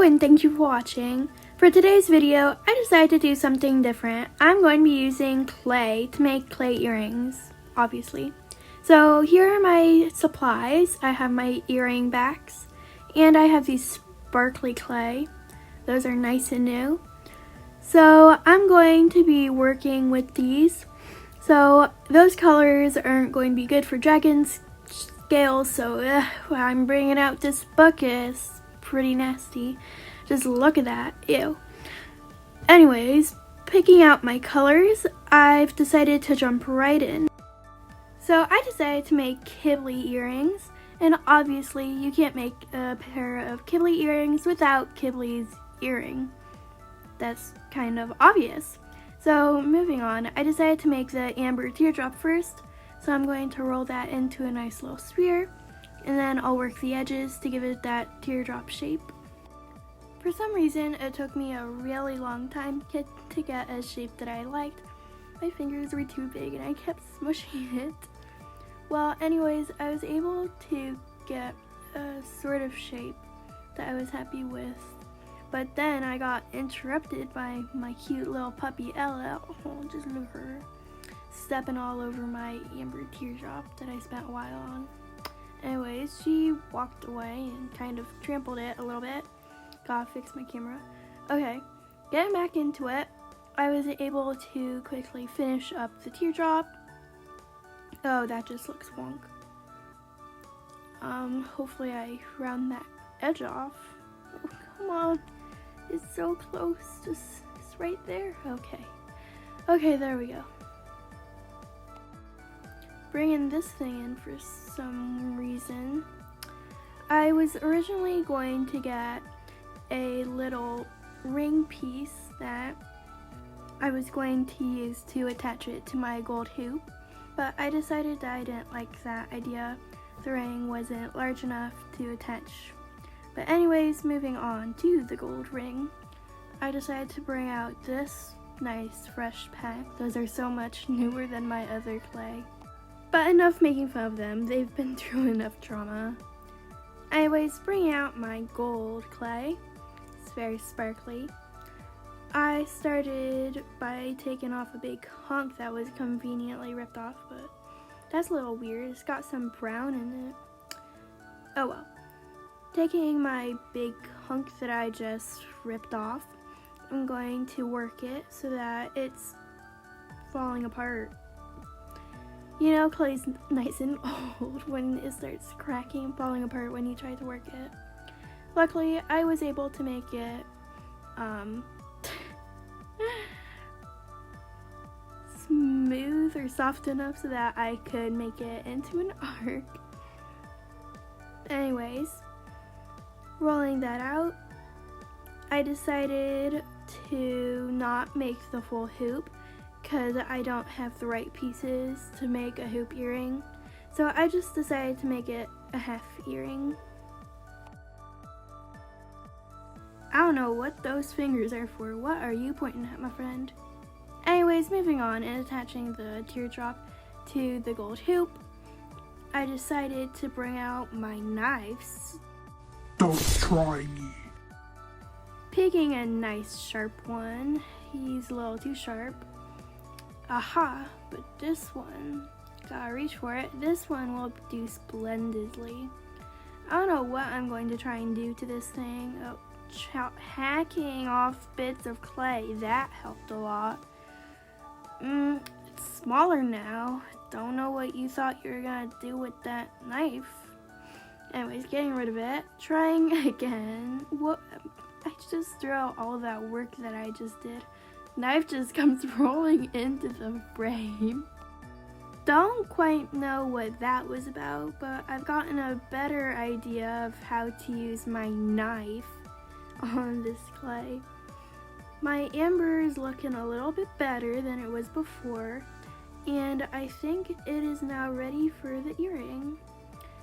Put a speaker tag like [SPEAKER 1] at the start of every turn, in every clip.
[SPEAKER 1] and thank you for watching. For today's video, I decided to do something different. I'm going to be using clay to make clay earrings, obviously. So here are my supplies. I have my earring backs, and I have these sparkly clay. Those are nice and new. So I'm going to be working with these. So those colors aren't going to be good for dragon scales, so I'm bringing out this bucket. It's pretty nasty. Just look at that. Ew. Anyways, picking out my colors, I've decided to jump right in. So I decided to make Qibli earrings, and obviously you can't make a pair of Qibli earrings without Qibli's earring. That's kind of obvious. So moving on, I decided to make the amber teardrop first. So I'm going to roll that into a nice little sphere, and then I'll work the edges to give it that teardrop shape. For some reason, it took me a really long time to get a shape that I liked. My fingers were too big and I kept smushing it. Well, anyways, I was able to get a sort of shape that I was happy with. But then I got interrupted by my cute little puppy Ella. Oh, just look at her. Stepping all over my amber teardrop that I spent a while on. Anyways, she walked away and kind of trampled it a little bit. Gotta fix my camera. Okay, getting back into it, I was able to quickly finish up the teardrop. Oh, that just looks wonk. Hopefully I round that edge off. Oh, come on. It's so close. It's right there. Okay, there we go. Bringing this thing in for some reason. I was originally going to get a little ring piece that I was going to use to attach it to my gold hoop, but I decided that I didn't like that idea. The ring wasn't large enough to attach. But anyways, moving on to the gold ring, I decided to bring out this nice fresh pack. Those are so much newer than my other clay. But enough making fun of them, they've been through enough trauma. Anyways, bringing out my gold clay. It's very sparkly. I started by taking off a big hunk that was conveniently ripped off, but that's a little weird. It's got some brown in it. Oh well. Taking my big hunk that I just ripped off, I'm going to work it so that it's falling apart. You know, clay's nice and old when it starts cracking and falling apart when you try to work it. Luckily, I was able to make it smooth or soft enough so that I could make it into an arc. Anyways, rolling that out, I decided to not make the full hoop because I don't have the right pieces to make a hoop earring. So I just decided to make it a half earring. I don't know what those fingers are for. What are you pointing at, my friend? Anyways, moving on and attaching the teardrop to the gold hoop, I decided to bring out my knives.
[SPEAKER 2] Don't try me.
[SPEAKER 1] Picking a nice sharp one. He's a little too sharp. Aha, but this one, gotta reach for it. This one will do splendidly. I don't know what I'm going to try and do to this thing. Oh, hacking off bits of clay, that helped a lot. It's smaller now. Don't know what you thought you were gonna do with that knife. Anyways, getting rid of it. Trying again. What? I just threw out all that work that I just did. Knife just comes rolling into the frame. Don't quite know what that was about, but I've gotten a better idea of how to use my knife on this clay. My amber is looking a little bit better than it was before, and I think it is now ready for the earring.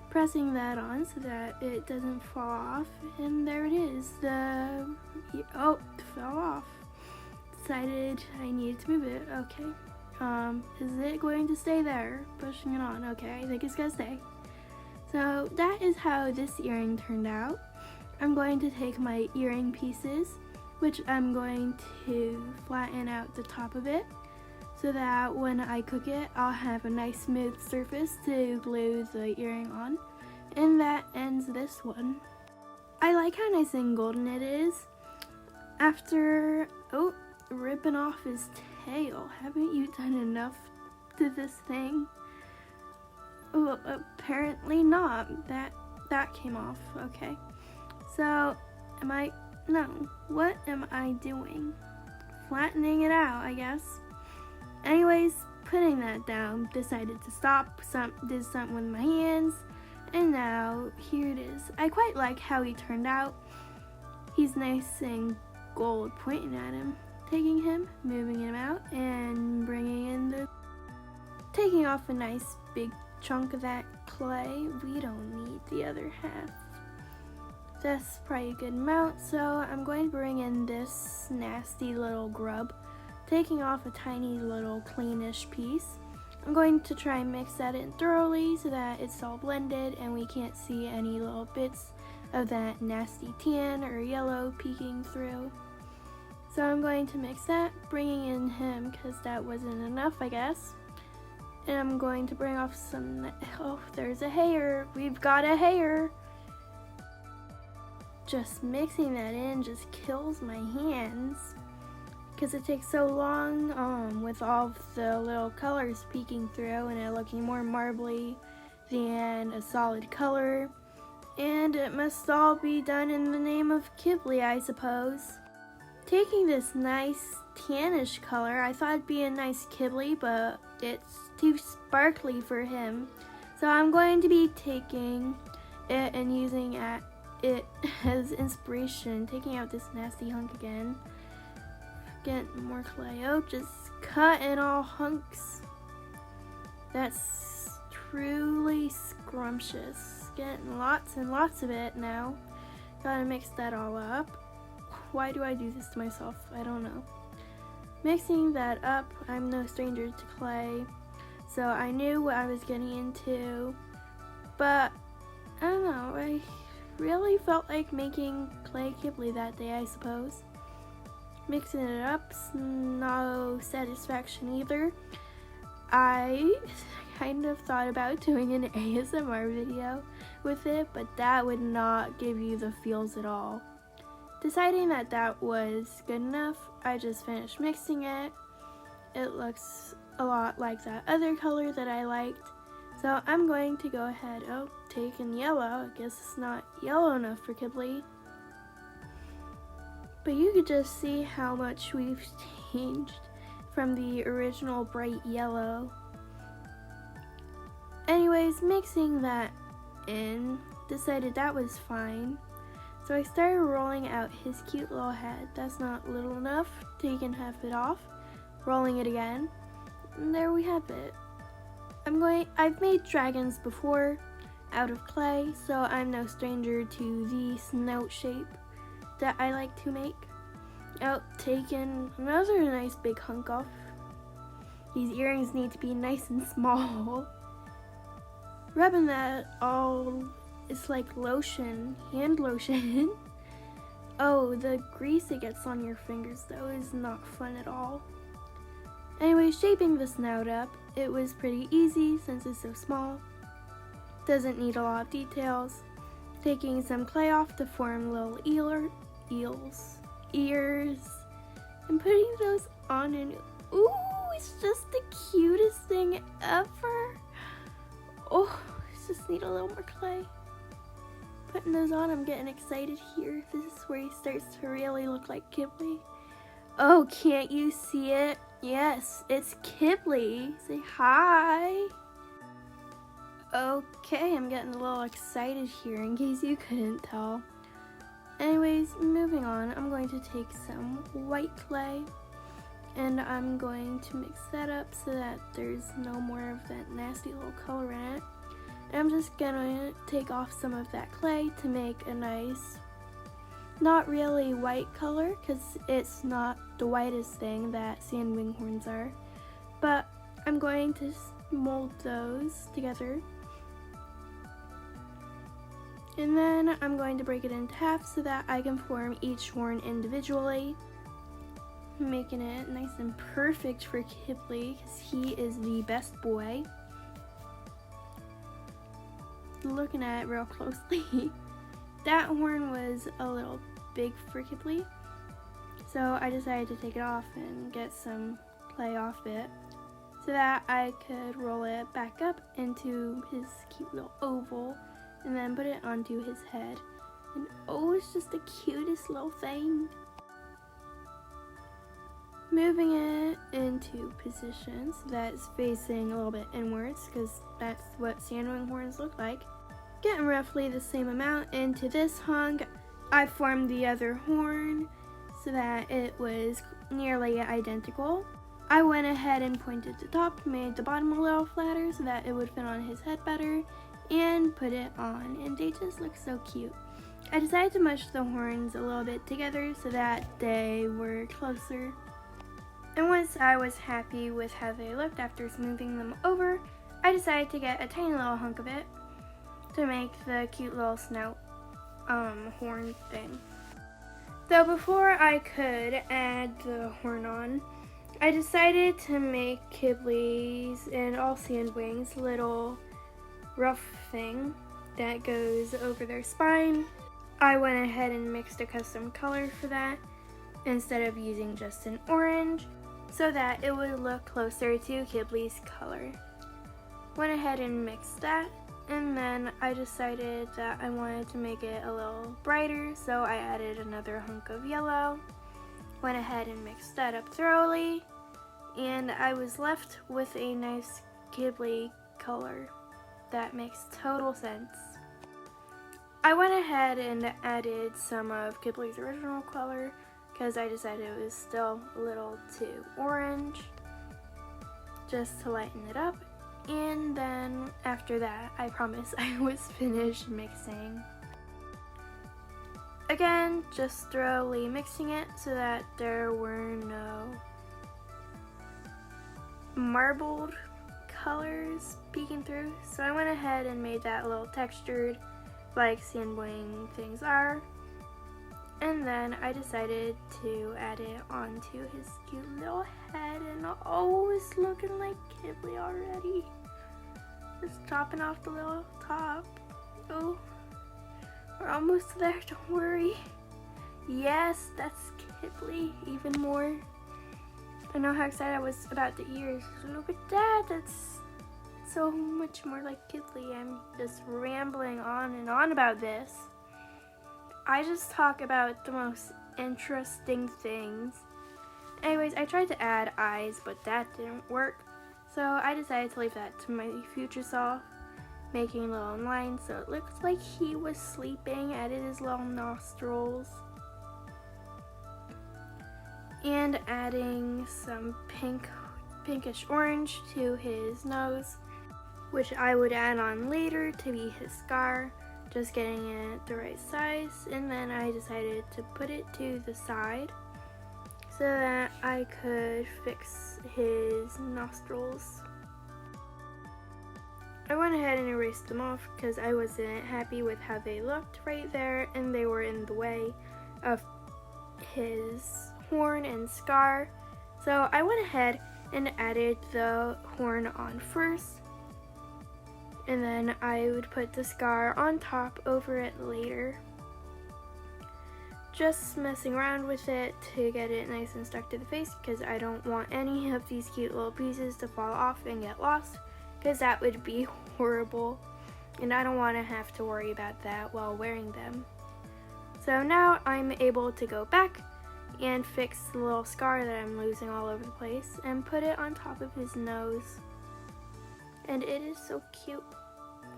[SPEAKER 1] Pressing that on so that it doesn't fall off, and there it is. Oh, it fell off. Decided I needed to move it. Okay. Is it going to stay there? Pushing it on. Okay, I think it's gonna stay. So that is how this earring turned out. I'm going to take my earring pieces, which I'm going to flatten out the top of it, so that when I cook it, I'll have a nice smooth surface to glue the earring on. And that ends this one. I like how nice and golden it is. After, ripping off his tail. Haven't you done enough to this thing? Well, apparently not. That came off. Okay. So, what am I doing? Flattening it out, I guess. Anyways, putting that down, decided to stop, did something with my hands, and now here it is. I quite like how he turned out. He's nice and gold pointing at him. Taking him, moving him out, and bringing in taking off a nice big chunk of that clay. We don't need the other half. That's probably a good amount, so I'm going to bring in this nasty little grub, taking off a tiny little cleanish piece. I'm going to try and mix that in thoroughly so that it's all blended and we can't see any little bits of that nasty tan or yellow peeking through. So I'm going to mix that, bringing in him because that wasn't enough, I guess. And I'm going to bring off there's a hair. We've got a hair. Just mixing that in just kills my hands because it takes so long with all of the little colors peeking through and it looking more marbly than a solid color. And it must all be done in the name of Qibli, I suppose. Taking this nice tannish color, I thought it'd be a nice Qibli, but it's too sparkly for him. So I'm going to be taking it and using it as inspiration, taking out this nasty hunk again. Getting more clay. Just cut in all hunks. That's truly scrumptious. Getting lots and lots of it now. Gotta mix that all up. Why do I do this to myself? I don't know. Mixing that up, I'm no stranger to clay, so I knew what I was getting into, but I don't know, I really felt like making clay Qibli that day, I suppose. Mixing it up's no satisfaction either. I kind of thought about doing an ASMR video with it, but that would not give you the feels at all. Deciding that was good enough, I just finished mixing it. It looks a lot like that other color that I liked. So I'm going to go ahead, taking yellow. I guess it's not yellow enough for Qibli. But you could just see how much we've changed from the original bright yellow. Anyways, mixing that in, decided that was fine. So I started rolling out his cute little head. That's not little enough. Taking half it off, rolling it again, and there we have it. I've made dragons before out of clay, so I'm no stranger to the snout shape that I like to make. Taking another nice big hunk off. These earrings need to be nice and small. Rubbing that all, it's like lotion, hand lotion. Oh, the grease it gets on your fingers though is not fun at all. Anyway, shaping the snout up, it was pretty easy since it's so small. Doesn't need a lot of details. Taking some clay off to form little ears, and putting those on, and ooh, it's just the cutest thing ever. Oh, just need a little more clay. Putting those on, I'm getting excited here. This is where he starts to really look like Qibli. Oh, can't you see it? Yes, it's Qibli. Say hi. Okay, I'm getting a little excited here in case you couldn't tell. Anyways, moving on, I'm going to take some white clay and I'm going to mix that up so that there's no more of that nasty little color in it. And I'm just gonna take off some of that clay to make a nice, not really white color because it's not the whitest thing that sandwinghorns are, but I'm going to mold those together. And then I'm going to break it into half so that I can form each horn individually, making it nice and perfect for Qibli because he is the best boy. Looking at it real closely, that horn was a little big for Qibli, so I decided to take it off and get some clay off it so that I could roll it back up into his cute little oval and then put it onto his head. And oh, it's just the cutest little thing. Moving it into position so that it's facing a little bit inwards because that's what sandwing horns look like. Getting roughly the same amount into this hunk, I formed the other horn so that it was nearly identical. I went ahead and pointed the top, made the bottom a little flatter so that it would fit on his head better, and put it on, and they just look so cute. I decided to mush the horns a little bit together so that they were closer. And once I was happy with how they looked after smoothing them over, I decided to get a tiny little hunk of it to make the cute little snout horn thing. Though before I could add the horn on, I decided to make Qibli's and all sandwings little ruff thing that goes over their spine. I went ahead and mixed a custom color for that instead of using just an orange so that it would look closer to Qibli's color. Went ahead and mixed that, and then I decided that I wanted to make it a little brighter, so I added another hunk of yellow. Went ahead and mixed that up thoroughly, and I was left with a nice Qibli color that makes total sense. I went ahead and added some of Qibli's original color because I decided it was still a little too orange, just to lighten it up. And then after that, I promise I was finished mixing. Again, just thoroughly mixing it so that there were no marbled colors peeking through. So I went ahead and made that a little textured like sandwing things are. And then I decided to add it onto his cute little head, and oh, it's looking like Qibli already. Just chopping off the little top. Oh, we're almost there, don't worry. Yes, that's Qibli, even more. I know how excited I was about the ears. Look at that, that's so much more like Qibli. I'm just rambling on and on about this. I just talk about the most interesting things. Anyways, I tried to add eyes, but that didn't work. So I decided to leave that to my future self, making little lines so it looks like he was sleeping. Added his little nostrils. And adding some pinkish orange to his nose, which I would add on later to be his scar. Just getting it the right size, and then I decided to put it to the side so that I could fix his nostrils. I went ahead and erased them off because I wasn't happy with how they looked right there, and they were in the way of his horn and scar. So I went ahead and added the horn on first, and then I would put the scar on top over it later. Just messing around with it to get it nice and stuck to the face because I don't want any of these cute little pieces to fall off and get lost, because that would be horrible and I don't want to have to worry about that while wearing them. So now I'm able to go back and fix the little scar that I'm losing all over the place and put it on top of his nose. And it is so cute.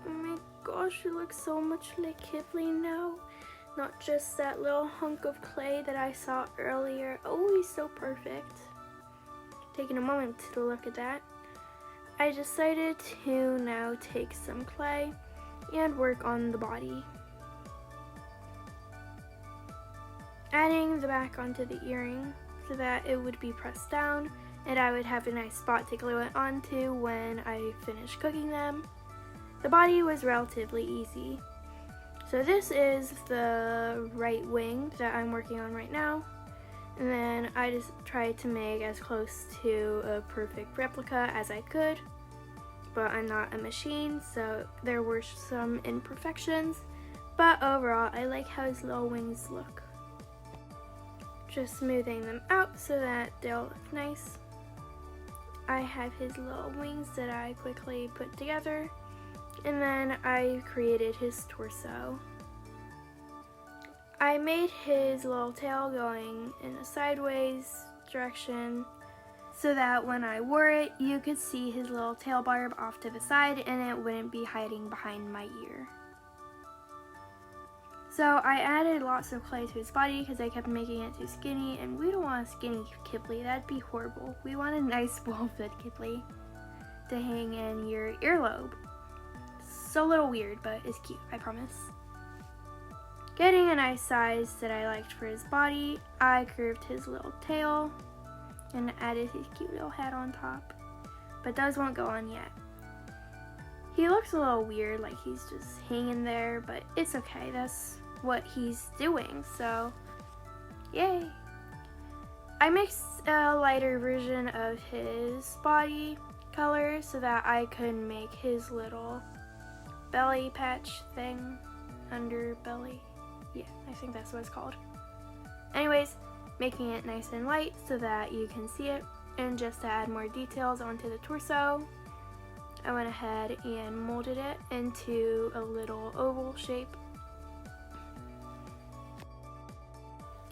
[SPEAKER 1] Oh my gosh, it looks so much like Qibli now. Not just that little hunk of clay that I saw earlier. Oh, he's so perfect. Taking a moment to look at that, I decided to now take some clay and work on the body. Adding the back onto the earring so that it would be pressed down and I would have a nice spot to glue it onto when I finish cooking them. The body was relatively easy. So this is the right wing that I'm working on right now. And then I just tried to make as close to a perfect replica as I could. But I'm not a machine, so there were some imperfections. But overall, I like how his little wings look. Just smoothing them out so that they'll look nice. I have his little wings that I quickly put together. And then I created his torso. I made his little tail going in a sideways direction so that when I wore it, you could see his little tail barb off to the side and it wouldn't be hiding behind my ear. So I added lots of clay to his body because I kept making it too skinny, and we don't want a skinny Qibli, that'd be horrible. We want a nice well-fed Qibli to hang in your earlobe. It's a little weird, but it's cute, I promise. Getting a nice size that I liked for his body, I curved his little tail and added his cute little hat on top, but those won't go on yet. He looks a little weird, like he's just hanging there, but it's okay, that's what he's doing, so yay. I mixed a lighter version of his body color so that I could make his little belly patch thing, underbelly. Yeah, I think that's what it's called. Anyways, making it nice and light so that you can see it. And just to add more details onto the torso, I went ahead and molded it into a little oval shape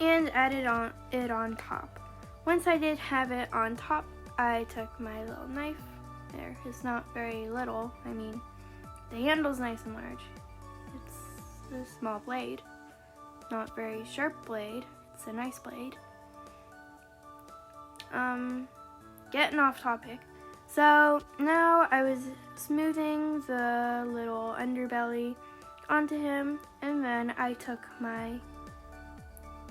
[SPEAKER 1] and added it on top. Once I did have it on top, I took my little knife. There, it's not very little. I mean, the handle's nice and large. It's a small blade. Not very sharp blade. It's a nice blade. Getting off topic. So now I was smoothing the little underbelly onto him, and then I took my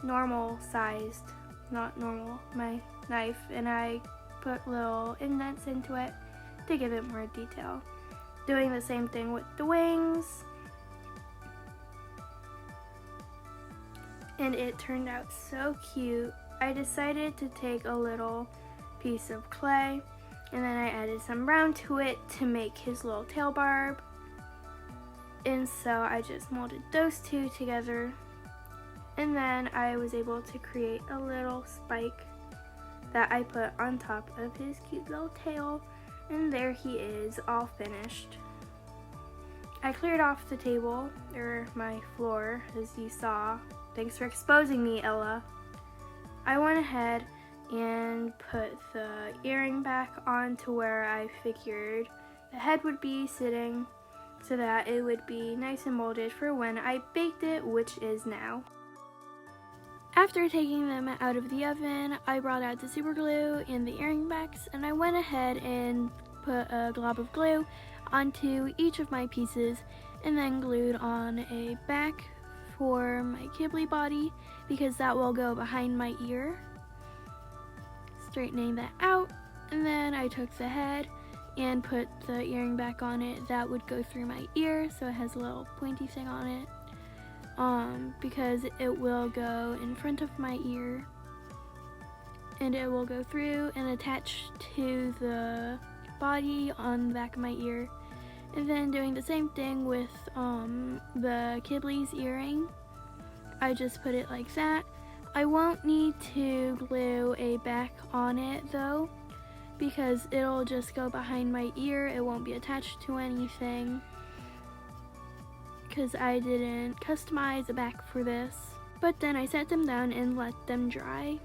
[SPEAKER 1] normal sized, not normal, my knife, and I put little indents into it to give it more detail. Doing the same thing with the wings. And it turned out so cute. I decided to take a little piece of clay and then I added some brown to it to make his little tail barb. And so I just molded those two together, and then I was able to create a little spike that I put on top of his cute little tail, and there he is, all finished. I cleared off the table, or my floor, as you saw. Thanks for exposing me, Ella. I went ahead and put the earring back on to where I figured the head would be sitting so that it would be nice and molded for when I baked it, which is now. After taking them out of the oven, I brought out the super glue and the earring backs, and I went ahead and put a glob of glue onto each of my pieces and then glued on a back for my Qibli body because that will go behind my ear. Straightening that out, and then I took the head and put the earring back on it that would go through my ear, so it has a little pointy thing on it. Because it will go in front of my ear and it will go through and attach to the body on the back of my ear. And then doing the same thing with the Qibli's earring. I just put it like that. I won't need to glue a back on it though, because it'll just go behind my ear. It won't be attached to anything, because I didn't customize a back for this. But then I set them down and let them dry.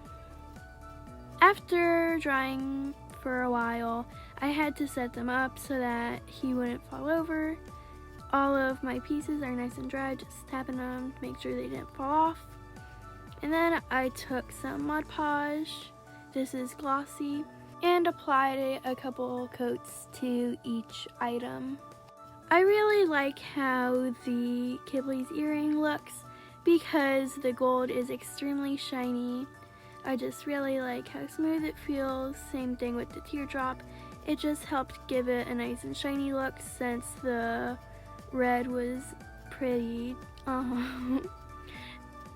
[SPEAKER 1] After drying for a while, I had to set them up so that he wouldn't fall over. All of my pieces are nice and dry, just tapping them to make sure they didn't fall off. And then I took some Mod Podge, this is glossy, and applied a couple coats to each item. I really like how the Qibli's earring looks because the gold is extremely shiny. I just really like how smooth it feels. Same thing with the teardrop. It just helped give it a nice and shiny look since the red was pretty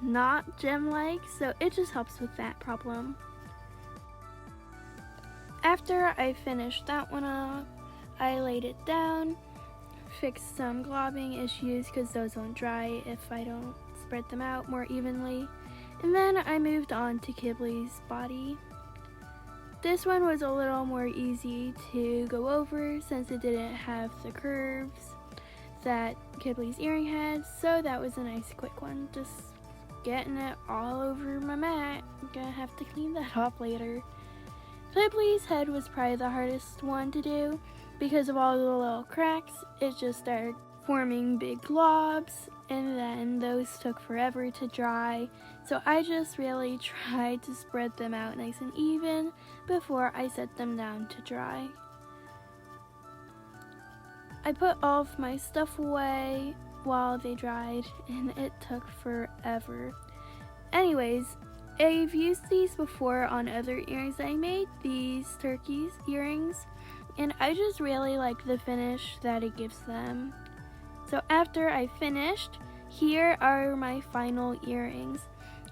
[SPEAKER 1] not gem-like, so it just helps with that problem. After I finished that one up, I laid it down, fixed some globbing issues because those won't dry if I don't spread them out more evenly, and then I moved on to Qibli's body. This one was a little more easy to go over since it didn't have the curves that Qibli's earring had, so that was a nice quick one. Just getting it all over my mat. I'm gonna have to clean that off later. Qibli's head was probably the hardest one to do because of all the little cracks. It just started forming big globs, and then those took forever to dry, so I just really tried to spread them out nice and even before I set them down to dry. I put all of my stuff away while they dried, and it took forever. Anyways, I've used these before on other earrings I made, these turquoise earrings, and I just really like the finish that it gives them. So after I finished, here are my final earrings.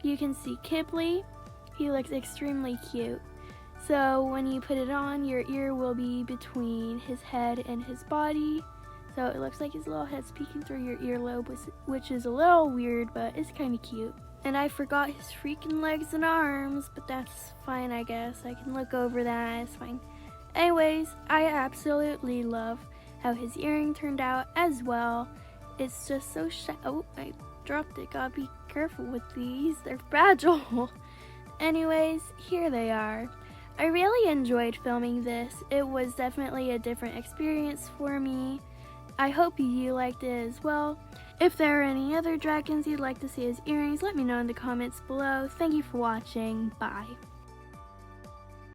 [SPEAKER 1] You can see Qibli. He looks extremely cute. So when you put it on, your ear will be between his head and his body. So it looks like his little head's peeking through your earlobe, which is a little weird, but it's kind of cute. And I forgot his freaking legs and arms, but that's fine, I guess. I can look over that, it's fine. Anyways, I absolutely love how his earring turned out as well. It's just so oh, I dropped it. Gotta be careful with these, they're fragile. Anyways, here they are. I really enjoyed filming this. It was definitely a different experience for me. I hope you liked it as well. If there are any other dragons you'd like to see as earrings, let me know in the comments below. Thank you for watching. Bye.